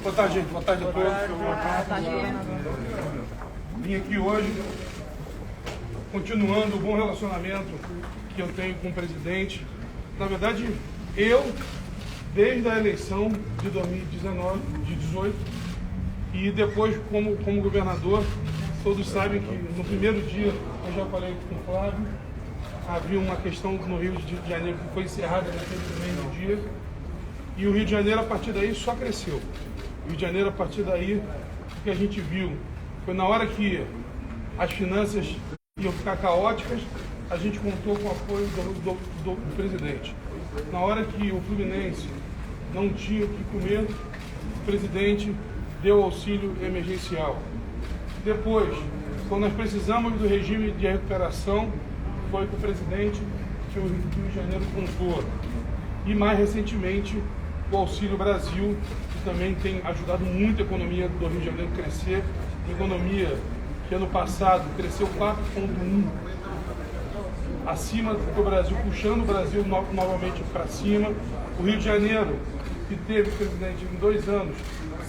Boa tarde, gente. Boa tarde a todos. Boa tarde. Vim aqui hoje, continuando o bom relacionamento que eu tenho com o presidente. Na verdade, eu, desde a eleição de 2019, de 18, e depois como governador, todos sabem que no primeiro dia, eu já falei com o Flávio, havia uma questão no Rio de Janeiro que foi encerrada naquele primeiro dia, e o Rio de Janeiro, a partir daí, só cresceu. O Rio de Janeiro, a partir daí, o que a gente viu foi na hora que as finanças iam ficar caóticas, a gente contou com o apoio do presidente. Na hora que o Fluminense não tinha o que comer, o presidente deu auxílio emergencial. Depois, quando nós precisamos do regime de recuperação, foi com o presidente que o Rio de Janeiro contou. E mais recentemente, o Auxílio Brasil, que também tem ajudado muito a economia do Rio de Janeiro a crescer. A economia que ano passado cresceu 4,1%, acima do Brasil, puxando o Brasil novamente para cima. O Rio de Janeiro, que teve, presidente, em 2 anos,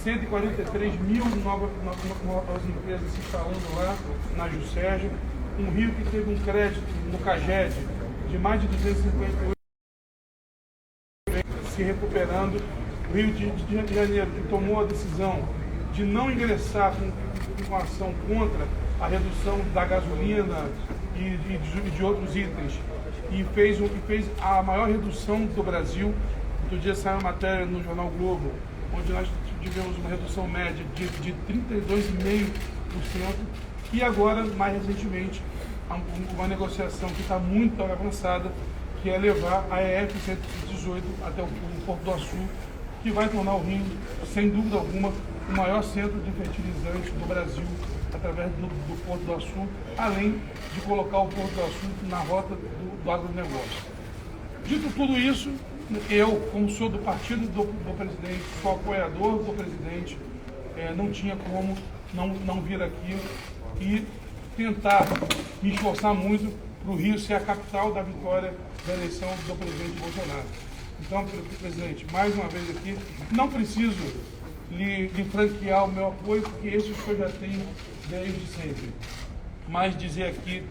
143 mil novas empresas se instalando lá na Juscerja. Um Rio que teve um crédito no CAGED de mais de 258, se recuperando. O Rio de Janeiro, que tomou a decisão de não ingressar com ação contra a redução da gasolina e de outros itens, e fez a maior redução do Brasil. Outro dia saiu uma matéria no Jornal Globo, onde nós tivemos uma redução média de 32,5%, e agora, mais recentemente, uma negociação que está muito avançada, que é levar a EF-118 até o Porto do Açu, que vai tornar o Rio, sem dúvida alguma, o maior centro de fertilizantes do Brasil, através do Porto do Açu, além de colocar o Porto do Açu na rota do agronegócio. Dito tudo isso, eu, como sou do partido do presidente, sou apoiador do presidente, não tinha como não vir aqui e tentar me esforçar muito para o Rio ser a capital da vitória da eleição do presidente Bolsonaro. Então, presidente, mais uma vez aqui, não preciso lhe franquear o meu apoio, porque esse eu já tenho desde sempre. Mas dizer aqui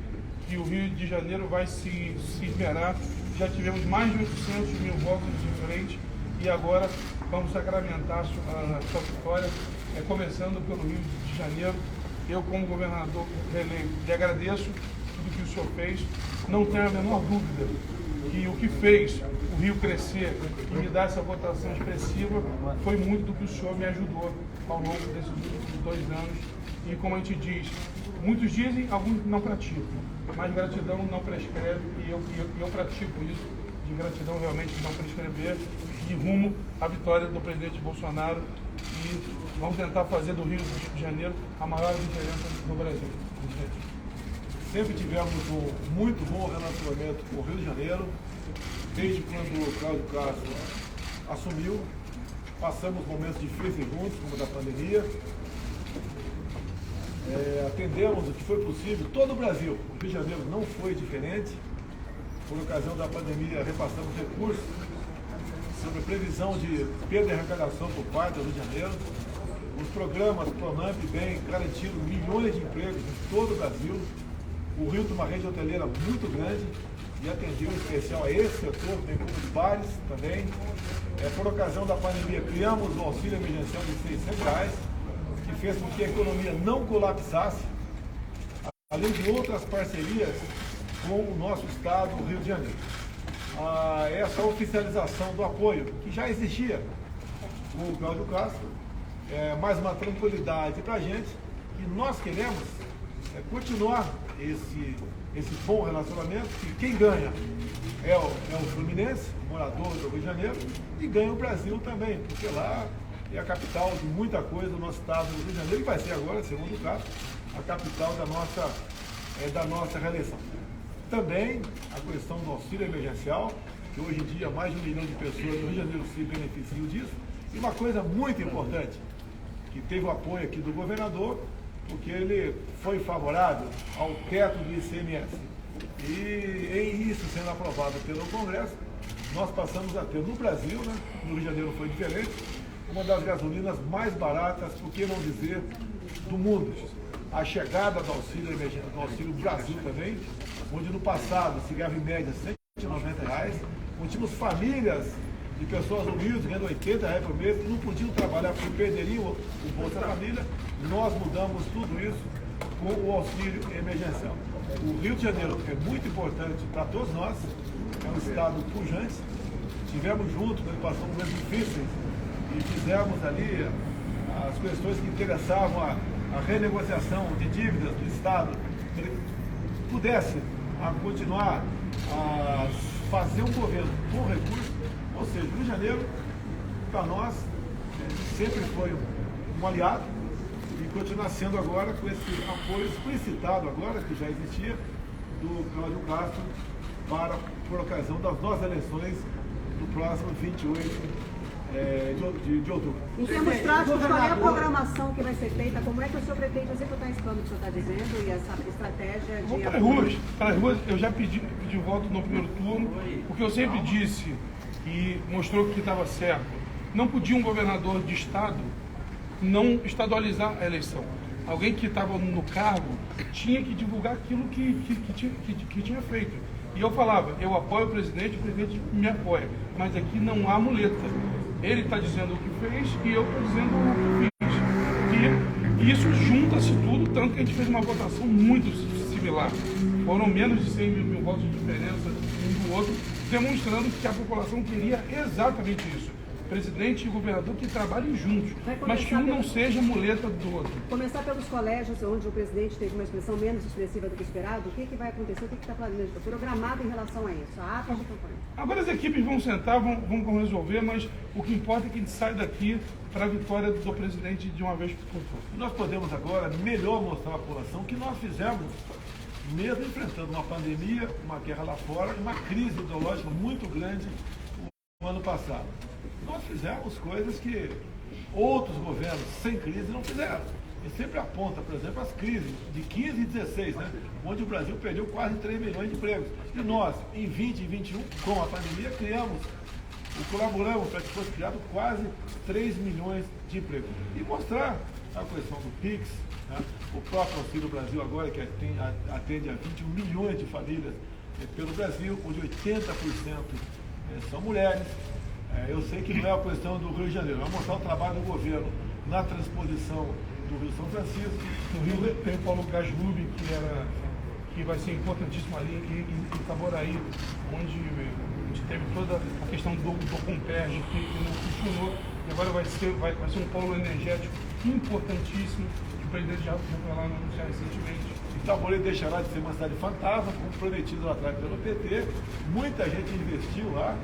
que o Rio de Janeiro vai se esmerar. Já tivemos mais de 800 mil votos de frente e agora vamos sacramentar a sua vitória, começando pelo Rio de Janeiro. Eu, como governador reeleito, lhe agradeço tudo que o senhor fez. Não tenho a menor dúvida que o que fez o Rio crescer e me dar essa votação expressiva foi muito do que o senhor me ajudou ao longo desses últimos 2 anos. E como a gente diz, muitos dizem, alguns não praticam, mas gratidão não prescreve, e eu pratico isso, de gratidão realmente não prescrever, e rumo à vitória do presidente Bolsonaro, e vamos tentar fazer do Rio de Janeiro a maior diferença no Brasil. Sempre tivemos um muito bom relacionamento com o Rio de Janeiro, desde quando o Cláudio Castro assumiu. Passamos momentos difíceis juntos, como o da pandemia. Atendemos o que foi possível, todo o Brasil. O Rio de Janeiro não foi diferente. Por ocasião da pandemia, repassamos recursos sobre previsão de perda de arrecadação por parte do Rio de Janeiro. Os programas Pronamp bem garantiram milhões de empregos em todo o Brasil. O Rio tem uma rede hoteleira muito grande e atendeu em especial a esse setor, bem como os bares também. Por ocasião da pandemia, criamos um auxílio emergencial de R$600, que fez com que a economia não colapsasse, além de outras parcerias com o nosso estado, o Rio de Janeiro. Essa oficialização do apoio, que já existia com o Cláudio Castro, mais uma tranquilidade para a gente, e nós queremos continuar esse bom relacionamento, que quem ganha é o Fluminense, morador do Rio de Janeiro, e ganha o Brasil também, porque lá é a capital de muita coisa do nosso estado do Rio de Janeiro, e vai ser agora, segundo o caso, a capital da nossa reeleição. Também a questão do auxílio emergencial, que hoje em dia mais de 1 milhão de pessoas do Rio de Janeiro se beneficiam disso, e uma coisa muito importante, que teve o apoio aqui do governador, porque ele foi favorável ao teto do ICMS. E em isso sendo aprovado pelo Congresso, nós passamos a ter no Brasil, no Rio de Janeiro foi diferente, uma das gasolinas mais baratas, por que não dizer, do mundo. A chegada do auxílio emergência, do Auxílio Brasil também, onde no passado se ganhava em média R$190, onde tínhamos famílias de pessoas humildes ganhando R$80 por mês, que não podiam trabalhar porque perderiam o Bolsa Família. Nós mudamos tudo isso com o auxílio emergencial. O Rio de Janeiro é muito importante para todos nós, é um estado pujante. Estivemos juntos quando passamos momentos difíceis e fizemos ali as questões que interessavam a renegociação de dívidas do Estado, para que pudesse continuar a fazer um governo com recursos. Ou seja, o Rio de Janeiro, para nós, sempre foi um aliado e continua sendo agora com esse apoio explicitado agora, que já existia, do Cláudio Castro, por ocasião das nossas eleições do próximo 28 de outubro. Em termos práticos, qual é a programação que vai ser feita? Como é que o senhor pretende executar esse plano que o senhor está dizendo e essa estratégia de... Para as ruas, eu já pedi voto no primeiro turno, porque eu sempre disse e mostrou que estava certo. Não podia um governador de estado não estadualizar a eleição. Alguém que estava no cargo tinha que divulgar aquilo que tinha feito. E eu falava, eu apoio o presidente me apoia. Mas aqui não há muleta. Ele está dizendo o que fez e eu estou dizendo o que fiz. E isso junta-se tudo, tanto que a gente fez uma votação muito similar. Foram menos de 100 mil votos de diferença um do outro, demonstrando que a população queria exatamente isso. Presidente e governador que trabalhem juntos, mas que um não seja muleta do outro. Começar pelos colégios, onde o presidente teve uma expressão menos expressiva do que esperado, o que vai acontecer, o que está programado em relação a isso, a ata de campanha? Agora as equipes vão sentar, vão resolver, mas o que importa é que a gente sai daqui para a vitória do presidente de uma vez por todas. Nós podemos agora melhor mostrar à população que nós fizemos, mesmo enfrentando uma pandemia, uma guerra lá fora, uma crise ideológica muito grande no ano passado. Nós fizemos coisas que outros governos sem crise não fizeram. E sempre aponta, por exemplo, as crises de 15 e 16, né? Onde o Brasil perdeu quase 3 milhões de empregos. E nós, em 20 e 21, com a pandemia, criamos e colaboramos para que fosse criado quase 3 milhões de empregos. E mostrar a questão do PIX, né? O próprio Auxílio Brasil agora, que atende a 21 milhões de famílias pelo Brasil, onde 80% são mulheres. Eu sei que não é a questão do Rio de Janeiro, vai mostrar o trabalho do governo na transposição do Rio São Francisco. No Rio tem o Paulo Gaslubi, que vai ser importantíssimo ali em Itaboraí, onde a gente teve toda a questão do Comperj, que não funcionou, e agora vai ser um polo energético importantíssimo, que o presidente já foi lá anunciar recentemente. Itaboraí deixará de ser uma cidade fantasma, como prometido lá atrás pelo PT. Muita gente investiu lá.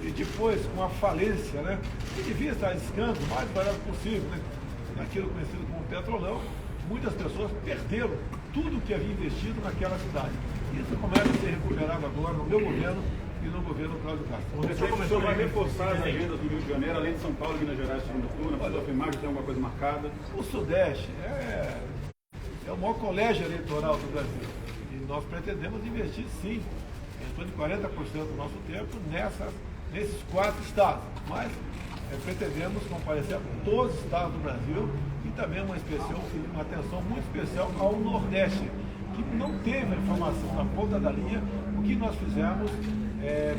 E depois, com a falência, né, que devia estar arriscando o mais barato possível, né, naquilo conhecido como Petrolão, muitas pessoas perderam tudo que havia investido naquela cidade. Isso começa a ser recuperado agora no meu governo e no governo Cláudio Castro. O senhor vai reforçar as agendas do Rio de Janeiro, além de São Paulo e Minas Gerais, segundo turno, a sua imagem tem alguma coisa marcada? O Sudeste é o maior colégio eleitoral do Brasil. E nós pretendemos investir, sim, em torno de 40% do nosso tempo nesses 4 estados, mas pretendemos comparecer a todos os estados do Brasil e também uma atenção muito especial ao Nordeste, que não teve a informação na ponta da linha o que nós fizemos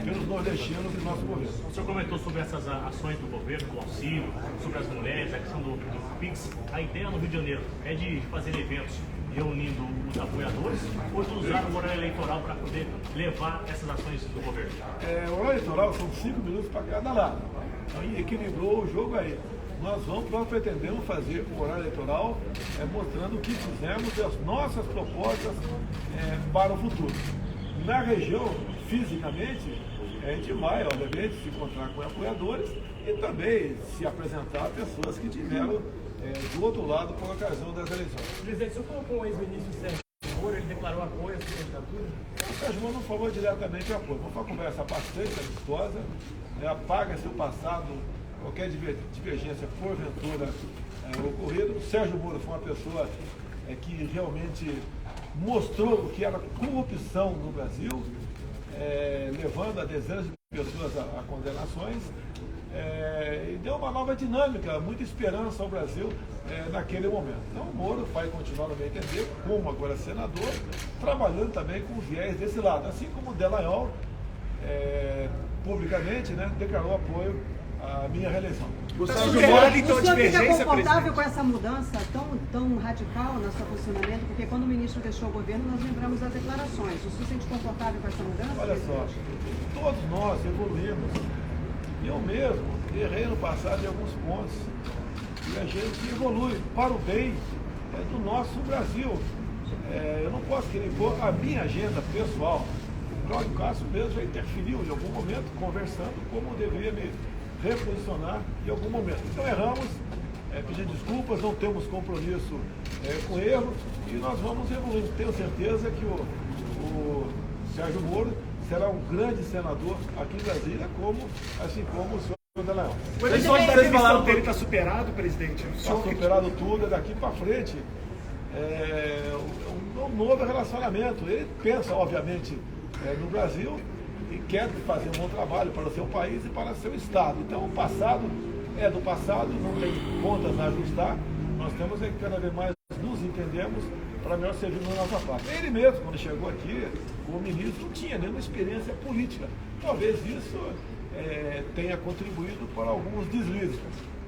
pelos nordestinos do nosso governo. O senhor comentou sobre essas ações do governo, do auxílio, sobre as mulheres, a questão do PIX. A ideia no Rio de Janeiro é de fazer eventos reunindo os apoiadores ou de usar o horário eleitoral para poder levar essas ações do governo? O horário eleitoral são 5 minutos para cada lado. Então equilibrou o jogo aí. Nós pretendemos fazer o horário eleitoral mostrando o que fizemos e as nossas propostas para o futuro. Na região, fisicamente, a gente vai, obviamente, se encontrar com apoiadores e também se apresentar a pessoas que tiveram do outro lado por ocasião das eleições. Presidente, o senhor colocou o ex-ministro Sérgio Moro, ele declarou apoio à sua candidatura? O Sérgio Moro não falou diretamente apoio, mas foi uma conversa bastante amistosa, apaga-se o passado, qualquer divergência porventura ocorrida. O Sérgio Moro foi uma pessoa que realmente mostrou o que era corrupção no Brasil, levando a dezenas de pessoas a condenações, e deu uma nova dinâmica, muita esperança ao Brasil naquele momento. Então o Moro vai continuar, no meu entender, como agora senador, trabalhando também com viés desse lado, assim como o Dallagnol, publicamente, né, declarou apoio à minha reeleição. O senhor fica confortável com essa mudança tão radical no seu posicionamento? Porque quando o ministro deixou o governo, nós lembramos das declarações. O senhor se sente confortável com essa mudança? Olha só, todos nós evoluímos. Eu mesmo errei no passado em alguns pontos. E a gente evolui para o bem do nosso Brasil. Eu não posso querer pôr a minha agenda pessoal. O Cláudio Castro mesmo já interferiu em algum momento, conversando como eu deveria me reposicionar em algum momento. Então erramos, pedir desculpas, não temos compromisso com erro e nós vamos evoluir. Tenho certeza que o Sérgio Moro será um grande senador aqui em Brasília, assim como o senhor Dallagnol. Vocês falaram que ele está superado, presidente? Está superado tudo, é daqui para frente. Um novo relacionamento. Ele pensa, obviamente, no Brasil e quer fazer um bom trabalho para o seu país e para o seu Estado. Então, o passado é do passado, não tem contas a ajustar. Nós temos que cada vez mais nos entendemos para melhor servir na nossa parte. Ele mesmo, quando chegou aqui, como ministro, não tinha nenhuma experiência política. Talvez isso tenha contribuído para alguns deslizes.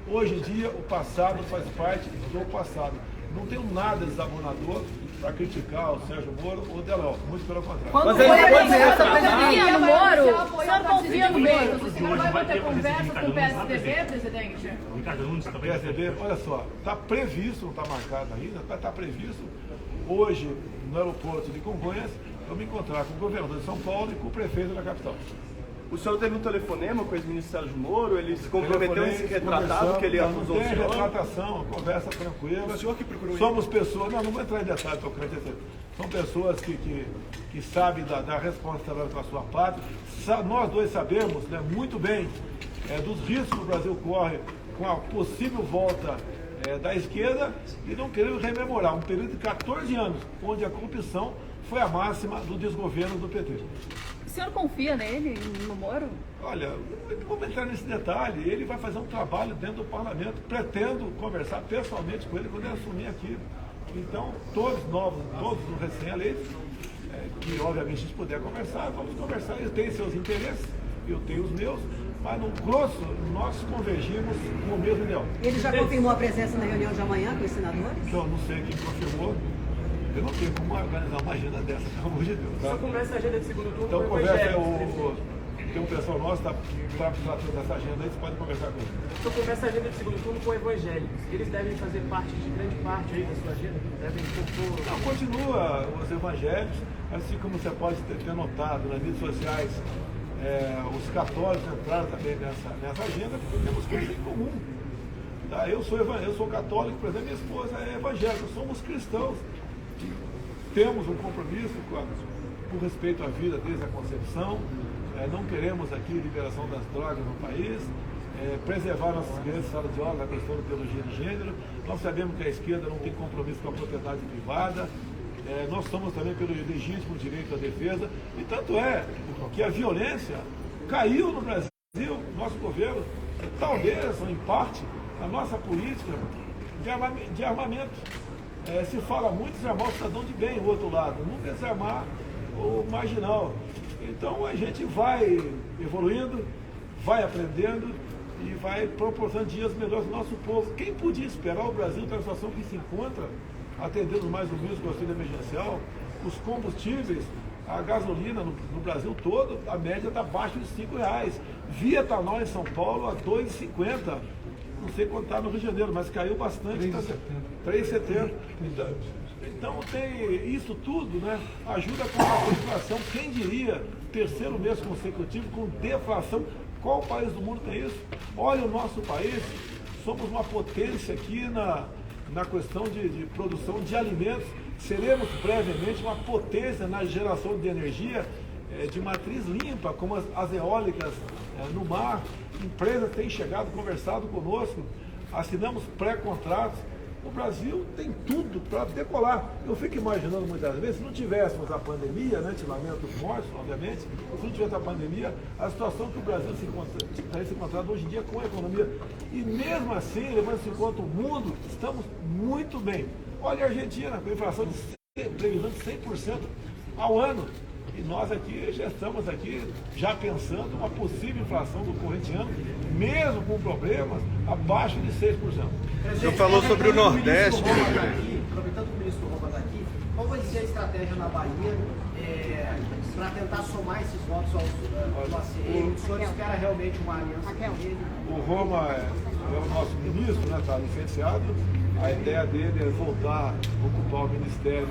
Hoje em dia, o passado faz parte do passado. Não tenho nada desabonador para criticar o Sérgio Moro ou o Dallagnol, muito pelo contrário. Quando confia no Moro? O senhor confia no Moro? O senhor vai ter conversa com o PSDB, presidente? Ricardo Nunes também. PSDB, olha só, está previsto, não está marcado ainda, está previsto hoje no aeroporto de Congonhas eu me encontrar com o governador de São Paulo e com o prefeito da capital. O senhor teve um telefonema com o ex-ministro Sérgio Moro, ele se comprometeu em se retratar, que ele acusou o senhor? Não tem retratação, conversa tranquila. O senhor que procurou Somos pessoas, não vou entrar em detalhes, são pessoas que sabem da responsabilidade com a sua pátria. Nós dois sabemos muito bem dos riscos que o Brasil corre com a possível volta da esquerda e não queremos rememorar um período de 14 anos, onde a corrupção foi a máxima do desgoverno do PT. O senhor confia nele, no Moro? Olha, não vou entrar nesse detalhe. Ele vai fazer um trabalho dentro do parlamento. Pretendo conversar pessoalmente com ele quando ele assumir aqui. Então, todos os recém-eleitos, que obviamente a gente puder conversar, vamos conversar. Ele tem seus interesses, eu tenho os meus, mas no grosso nós convergimos com o mesmo ideal. Ele já confirmou a presença na reunião de amanhã com os senadores? Eu não sei quem confirmou. Eu não tenho como organizar uma agenda dessa, pelo amor de Deus. Só conversa a agenda de segundo turno então, com o conversa Evangelho. Tem um pessoal nosso que está tratando dessa agenda aí, você pode conversar com ele. Só conversa a agenda de segundo turno com o Evangelho. Eles devem fazer parte de grande parte aí da sua agenda? Devem propor... Não, continua os evangélicos, assim como você pode ter notado nas redes sociais, os católicos entraram também nessa agenda, porque temos coisas em comum. Tá? Eu sou católico, por exemplo, minha esposa é evangélica, somos cristãos. Temos um compromisso com respeito à vida desde a concepção, não queremos aqui liberação das drogas no país, preservar nossas crianças em sala de aula na questão da biologia de gênero. Nós sabemos que a esquerda não tem compromisso com a propriedade privada, nós somos também pelo legítimo direito à defesa, e tanto é que a violência caiu no Brasil, nosso governo, talvez, ou em parte, a nossa política de armamento. Se fala muito desarmar o cidadão de bem, o outro lado, nunca desarmar o marginal. Então a gente vai evoluindo, vai aprendendo e vai proporcionando dias melhores ao nosso povo. Quem podia esperar o Brasil na situação que se encontra, atendendo mais ou menos com o auxílio emergencial, os combustíveis, a gasolina no Brasil todo, a média está abaixo de R$5. Via etanol em São Paulo a R$2,50. Não sei quanto está no Rio de Janeiro, mas caiu bastante. R$3,70. Então tem isso tudo, né? Ajuda com a inflação. Quem diria, terceiro mês consecutivo com deflação? Qual país do mundo tem isso? Olha o nosso país, somos uma potência aqui na questão de produção de alimentos. Seremos brevemente uma potência na geração de energia de matriz limpa, como as eólicas no mar. Empresas têm chegado, conversado conosco, assinamos pré-contratos O Brasil tem tudo para decolar. Eu fico imaginando muitas vezes, se não tivéssemos a pandemia, né, te lamento os mortos, obviamente, se não tivesse a pandemia, a situação que o Brasil estaria se encontrando hoje em dia com a economia. E mesmo assim, levando-se em conta o mundo, estamos muito bem. Olha a Argentina, com a inflação de previsão de 100% ao ano. E nós aqui já estamos já pensando uma possível inflação do corrente ano, mesmo com problemas, abaixo de 6%. O senhor falou sobre o Nordeste. Aproveitando que o ministro Roma está aqui, qual vai ser a estratégia na Bahia para tentar somar esses votos ao ACM? O senhor espera realmente uma aliança com ele? O Roma é o nosso ministro, né, está licenciado. A ideia dele é voltar a ocupar o ministério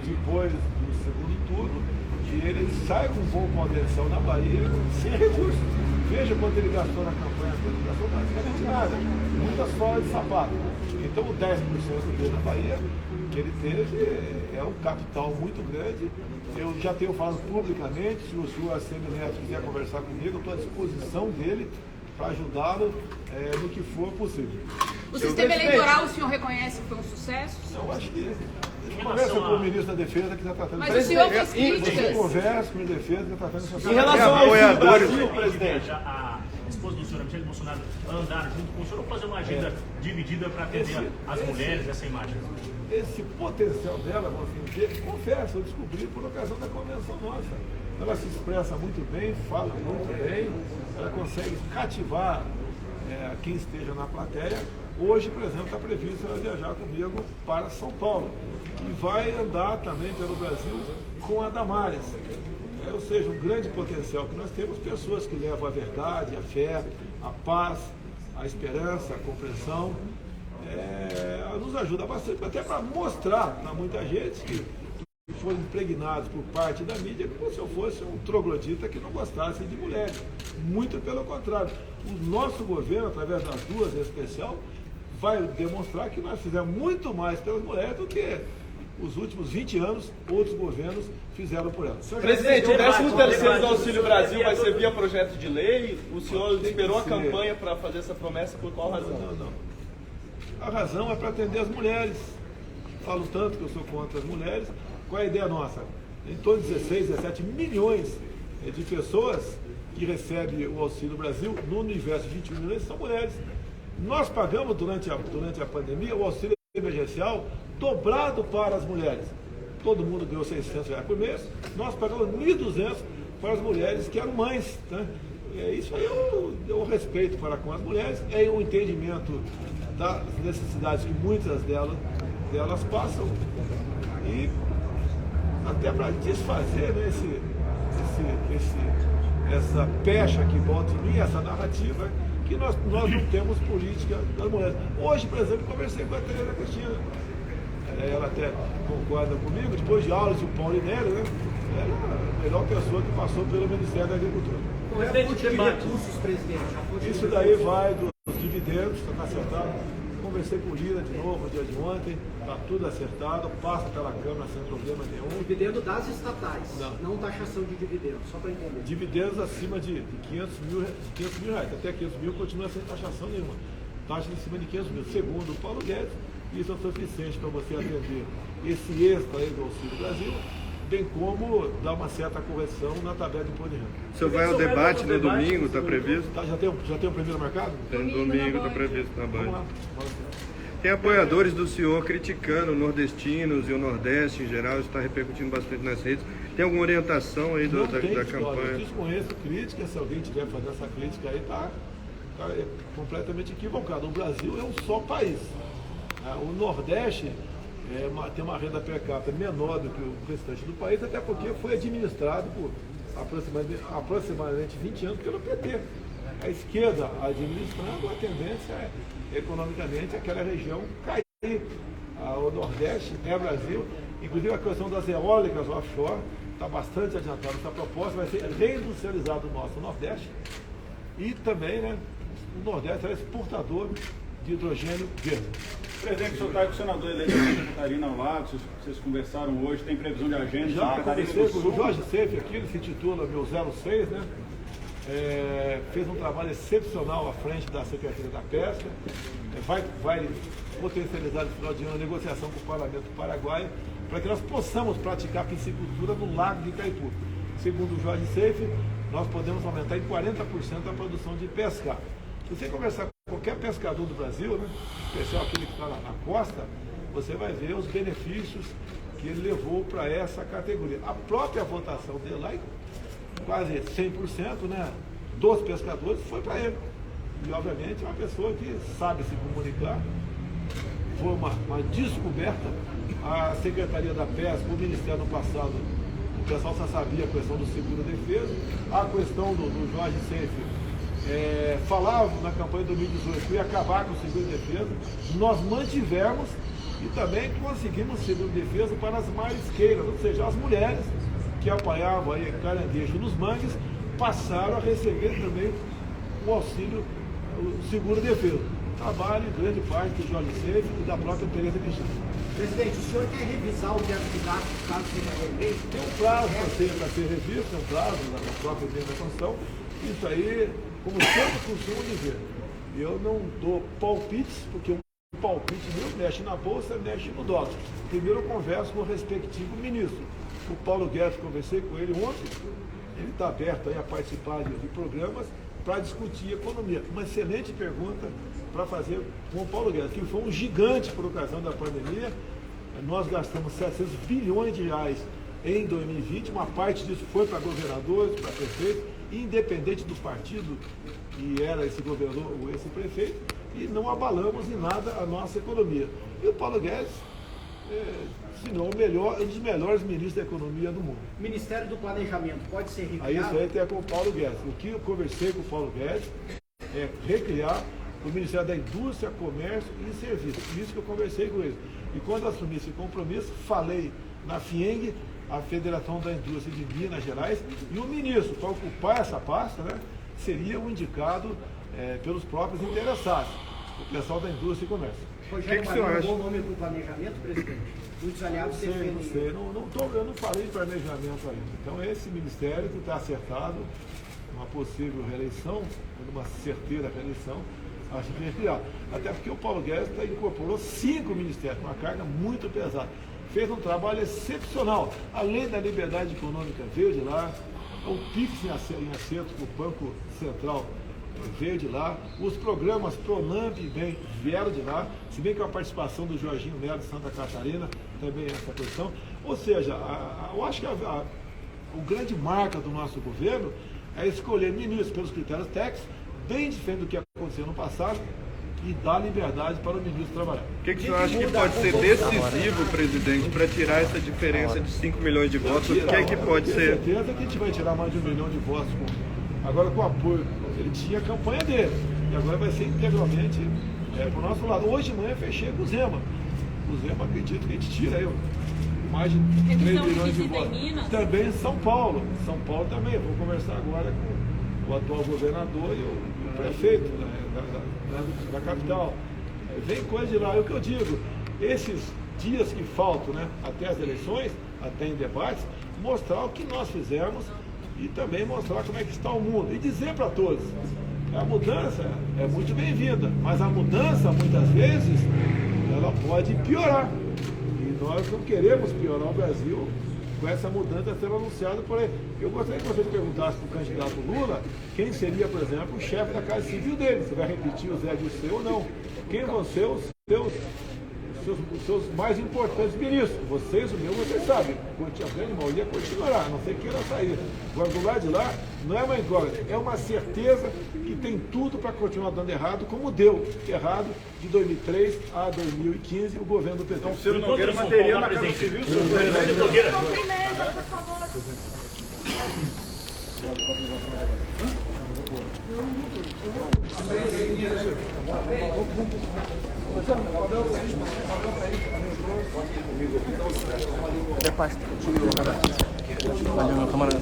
depois do segundo turno. E ele sai com um bom potencial na Bahia sem recursos. Veja quanto ele gastou na campanha dele, gastou praticamente nada, muitas solas de sapato. Então o 10% dele na Bahia, que ele teve, é um capital muito grande. Eu já tenho falado publicamente, se o senhor ACM Neto quiser conversar comigo, eu estou à disposição dele para ajudá-lo no que for possível. O sistema eleitoral o senhor reconhece que foi um sucesso? Eu acho que conversa com o ministro da Defesa que está tratando isso. Mas o senhor fez críticas. Você conversa com o ministro da Defesa que está tratando isso. Em relação ao apoiadores, presidente, a esposa do senhor Michele Bolsonaro andar junto com o senhor ou fazer uma agenda dividida para atender as mulheres essa imagem? Esse potencial dela, vamos dizer, confesso, eu descobri por ocasião da convenção nossa. Ela se expressa muito bem, fala muito bem, ela consegue cativar quem esteja na plateia. Hoje, por exemplo, está previsto ela viajar comigo para São Paulo e vai andar também pelo Brasil com a Damares. Ou seja, um grande potencial que nós temos, pessoas que levam a verdade, a fé, a paz, a esperança, a compreensão. Nos ajuda bastante, até para mostrar para muita gente que foram impregnados por parte da mídia como se eu fosse um troglodita que não gostasse de mulheres. Muito pelo contrário. O nosso governo, através das duas em especial, vai demonstrar que nós fizemos muito mais pelas mulheres do que os últimos 20 anos outros governos fizeram por elas. Presidente, o 13º do Auxílio Brasil vai ser via projeto de lei? O senhor esperou a campanha para fazer essa promessa por qual razão? Não. A razão é para atender as mulheres. Falo tanto que eu sou contra as mulheres. Qual é a ideia nossa? Em torno de 16, 17 milhões de pessoas que recebem o Auxílio Brasil, no universo de 21 milhões, são mulheres. Nós pagamos durante a pandemia o auxílio emergencial dobrado para as mulheres. Todo mundo ganhou R$600 por mês, nós pagamos R$1.200 para as mulheres que eram mães. Né? Isso aí eu respeito para com as mulheres, é um entendimento das necessidades que muitas delas passam e até para desfazer, né, essa pecha que volta em mim, essa narrativa que nós não temos política das mulheres. Hoje, por exemplo, conversei com a Tereza Cristina. Ela até concorda comigo, depois de aulas de Paulinelli, né? Ela é a melhor pessoa que passou pelo Ministério da Agricultura. Isso daí vai dos dividendos, está acertado. Conversei com o Lira de novo no dia de ontem, está tudo acertado, passa pela Câmara sem problema nenhum. Dividendo das estatais, não taxação de dividendos, só para entender. Dividendos acima de 500 mil reais, até 500 mil continua sem taxação nenhuma. Taxa em cima de 500 mil. Segundo o Paulo Guedes, isso é suficiente para você atender esse extra aí do Auxílio Brasil, bem como dar uma certa correção na tabela de imposto de renda. O senhor vai ao debate no domingo, está previsto? Já tem o primeiro marcado? Tem domingo, está previsto na Band. Vamos lá. Tem apoiadores do senhor criticando nordestinos e o Nordeste em geral, isso está repercutindo bastante nas redes. Tem alguma orientação aí da campanha? Eu desconheço crítica, se alguém tiver fazendo essa crítica aí, está completamente equivocado. O Brasil é um só país. O Nordeste tem uma renda per capita menor do que o restante do país, até porque foi administrado por aproximadamente 20 anos pelo PT. A esquerda administrando, a tendência é, economicamente, aquela região cair. O Nordeste é Brasil, inclusive a questão das eólicas offshore está bastante adiantada essa proposta, vai ser reindustrializado o nosso Nordeste e também, né, o Nordeste é exportador de hidrogênio verde. Presidente, o senhor está com o senador eleito Santa Catarina ao lado, vocês conversaram hoje, tem previsão de agenda? Já conversei com o Jorge Seif aqui, ele se intitula Meu 06, né? Fez um trabalho excepcional à frente da Secretaria da Pesca, vai potencializar no final de ano a negociação com o Parlamento Paraguaio, para que nós possamos praticar a piscicultura no Lago de Itaipu. Segundo o Jorge Seife, nós podemos aumentar em 40% a produção de pesca. Se você conversar com qualquer pescador do Brasil, né, em especial aquele que está na costa, você vai ver os benefícios que ele levou para essa categoria. A própria votação dele lá, quase 100%, né, dos pescadores, foi para ele. E, obviamente, é uma pessoa que sabe se comunicar. Foi uma descoberta. A Secretaria da Pesca, o Ministério no passado, o pessoal só sabia a questão do seguro-defesa, a questão do Jorge Seife, falava na campanha de 2018 que ia acabar com o seguro-defesa, nós mantivemos e também conseguimos seguro-defesa para as marisqueiras, ou seja, as mulheres que apanhavam aí caranguejo nos mangues, passaram a receber também o auxílio, o seguro-defesa. Trabalho em grande parte do Jorge Seife e da própria Tereza Cristina. Presidente, o senhor quer revisar o teto de gastos caso seja reeleito? Tem um prazo para ser revisto, tem um prazo na própria emenda da Constituição. Isso aí, como sempre costumo dizer, eu não dou palpites, porque um palpite meu mexe na bolsa, mexe no dólar. Primeiro eu converso com o respectivo ministro. O Paulo Guedes, conversei com ele ontem, ele está aberto aí a participar de programas para discutir economia. Uma excelente pergunta para fazer com o Paulo Guedes, que foi um gigante por ocasião da pandemia. Nós gastamos 700 bilhões de reais em 2020, uma parte disso foi para governadores, para prefeitos, independente do partido que era esse governador ou esse prefeito, e não abalamos em nada a nossa economia. E o Paulo Guedes, se não o melhor, um dos melhores ministros da economia do mundo. O Ministério do Planejamento pode ser recriado? Aí isso aí tem com o Paulo Guedes. O que eu conversei com o Paulo Guedes é recriar o Ministério da Indústria, Comércio e Serviços. Isso que eu conversei com ele. E quando assumi esse compromisso, falei na FIENG, a Federação da Indústria de Minas Gerais, e o ministro, para ocupar essa pasta, né, seria o indicado pelos próprios interessados, o pessoal da Indústria e Comércio. Rogério Marinho é um bom nome para o planejamento, presidente? Muitos aliados defendem. Não sei, eu não falei de planejamento ainda. Então esse ministério que está acertado, uma possível reeleição, uma certeira reeleição, acho que é respirar. Até porque o Paulo Guedes incorporou 5 ministérios, uma carga muito pesada. Fez um trabalho excepcional. Além da liberdade econômica veio de lá, o PIX em acerto com o Banco Central veio de lá, os programas Pronamp e BEM vieram de lá, se bem que a participação do Jorginho Melo de Santa Catarina também é essa questão. Ou seja, eu acho que o grande marca do nosso governo é escolher ministros pelos critérios técnicos, bem diferente do que aconteceu no passado, e dar liberdade para o ministro trabalhar. O que o senhor acha que pode ser decisivo, presidente, para tirar essa diferença de 5 milhões de votos? O que é que pode ser? Com certeza que a gente vai tirar mais de 1 milhão de votos agora com o apoio. Ele tinha a campanha dele, e agora vai ser integralmente para o nosso lado. Hoje de manhã fechei com o Zema. O Zema, acredito que a gente tira aí mais de 3 milhões de votos. Também em São Paulo. São Paulo também. Eu vou conversar agora com o atual governador e o prefeito da capital. Vem coisa de lá. É o que eu digo. Esses dias que faltam, né, até as eleições, até em debates, mostrar o que nós fizemos e também mostrar como é que está o mundo. E dizer para todos, a mudança é muito bem-vinda, mas a mudança, muitas vezes, ela pode piorar. E nós não queremos piorar o Brasil com essa mudança sendo anunciada por aí. Eu gostaria que vocês perguntassem para o candidato Lula quem seria, por exemplo, o chefe da Casa Civil dele, se vai repetir o Zé Dirceu ou não. Quem vão ser os seus mais importantes ministros. Vocês, o meu, vocês sabem. A grande maioria continuará, a não ser queira sair. Agora, do lado de lá, não é uma incógnita, é uma certeza que tem tudo para continuar dando errado, como deu errado de 2003 a 2015 o governo do PT. Então, o Ciro Nogueira manteria na Casa Civil. Ciro Nogueira, por favor. Valeu, meu camarada.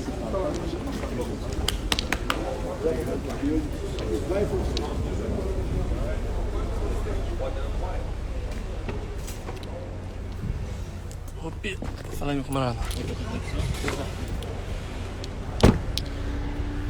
Fala aí, meu camarada.